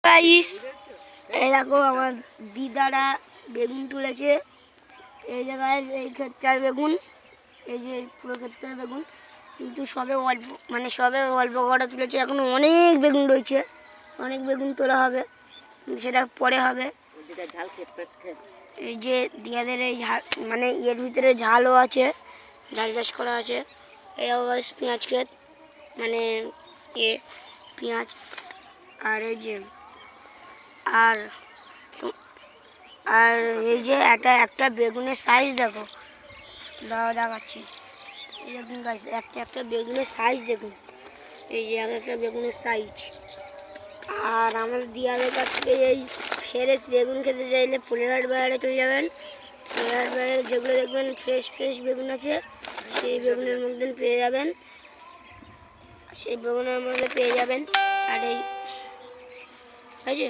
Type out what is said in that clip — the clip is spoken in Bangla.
গাইস এই দেখো আমার দিদারা বেগুন তুলেছে। এই জায়গায় এই ক্ষেত্রের বেগুন, এই যে পুরো ক্ষেত্রের বেগুন, কিন্তু সবে অল্প কটা তুলেছে। এখনো অনেক বেগুন রয়েছে, অনেক বেগুন তোলা হবে, সেটা পরে হবে। এই যে দিয়াদের এই ঝাল মানে এর ভিতরে ঝালও আছে, ঝাল চাষ করা আছে। এই গাইস পেঁয়াজ ক্ষেত, মানে পেঁয়াজ। আর এই যে আর আর এই যে একটা বেগুনের সাইজ দেখো, দেখাচ্ছি। এই দেখুন গাইস, একটা বেগুনের সাইজ দেখুন, এই যে একটা বেগুনের সাইজ। আর আমাদের দিয়াদের কাছ থেকে এই ফ্রেশ বেগুন খেতে চাইলে ফুলেরহাট বাজারে চলে যাবেন। ফুলেরহাট বাজারে যেগুলো দেখবেন ফ্রেশ বেগুন আছে, সেই বেগুনের মধ্যে পেয়ে যাবেন, আর এই আছে।